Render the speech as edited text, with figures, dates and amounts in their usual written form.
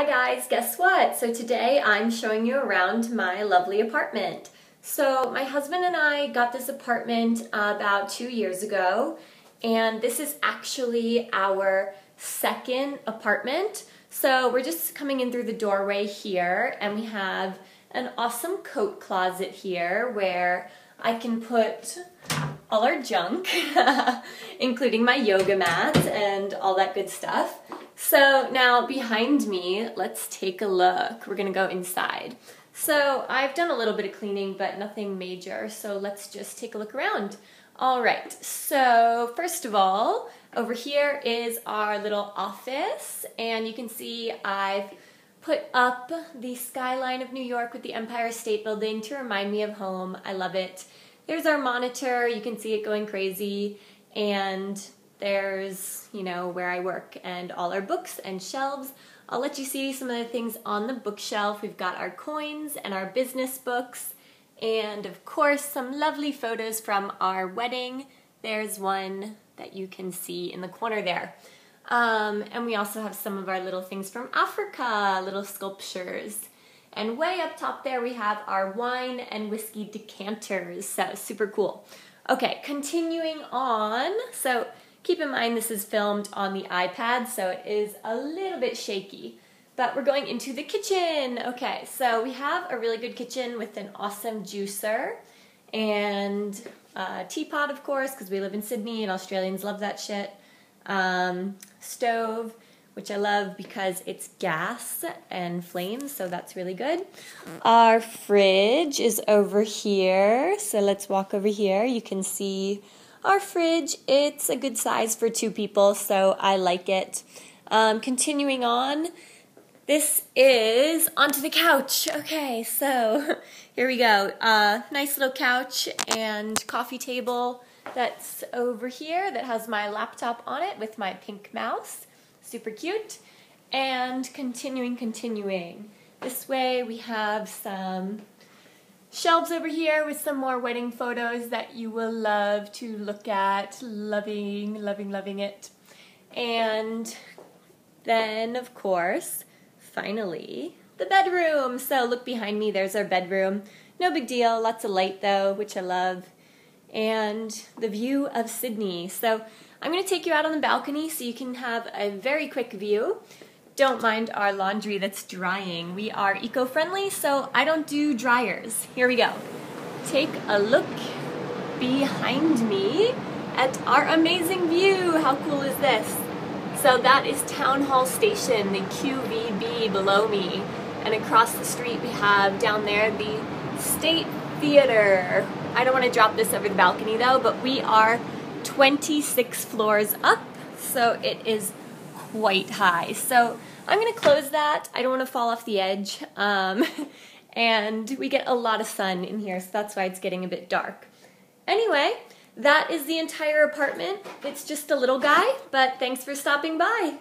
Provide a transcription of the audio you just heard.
Hi guys, guess what? So today I'm showing you around my lovely apartment. So my husband and I got this apartment about 2 years ago, and this is actually our second apartment. So we're just coming in through the doorway here, and we have an awesome coat closet here where I can put all our junk, including my yoga mat and all that good stuff. So now behind me, let's take a look. We're gonna go inside. So I've done a little bit of cleaning, but nothing major. So let's just take a look around. All right, so first of all, over here is our little office, and you can see I've put up the skyline of New York with the Empire State Building to remind me of home. I love it. There's our monitor, you can see it going crazy, and there's, where I work and all our books and shelves. I'll let you see some of the things on the bookshelf. We've got our coins and our business books, and of course some lovely photos from our wedding. There's one that you can see in the corner there. And we also have some of our little things from Africa, little sculptures. And way up top there we have our wine and whiskey decanters, so super cool. Okay, continuing on, so keep in mind this is filmed on the iPad, so it is a little bit shaky. But we're going into the kitchen. Okay, so we have a really good kitchen with an awesome juicer and a teapot, of course, because we live in Sydney and Australians love that shit. Stove, which I love because it's gas and flames, so that's really good. Our fridge is over here, so let's walk over here. You can see our fridge. It's a good size for 2 people, so I like it. Continuing on, this is onto the couch. Okay, so here we go. Nice little couch and coffee table that's over here that has my laptop on it with my pink mouse. Super cute. And continuing. This way we have some shelves over here with some more wedding photos that you will love to look at. Loving it. And then, of course, finally, the bedroom. So look behind me, there's our bedroom. No big deal, lots of light though, which I love. And the view of Sydney. So I'm going to take you out on the balcony so you can have a very quick view. Don't mind our laundry that's drying. We are eco-friendly, so I don't do dryers. Here we go. Take a look behind me at our amazing view. How cool is this? So that is Town Hall Station, the QVB below me. And across the street we have down there the State Theater. I don't want to drop this over the balcony though, but we are 26 floors up, so it is quite high. So I'm going to close that. I don't want to fall off the edge. And we get a lot of sun in here, so that's why it's getting a bit dark. Anyway, that is the entire apartment. It's just a little guy, but thanks for stopping by.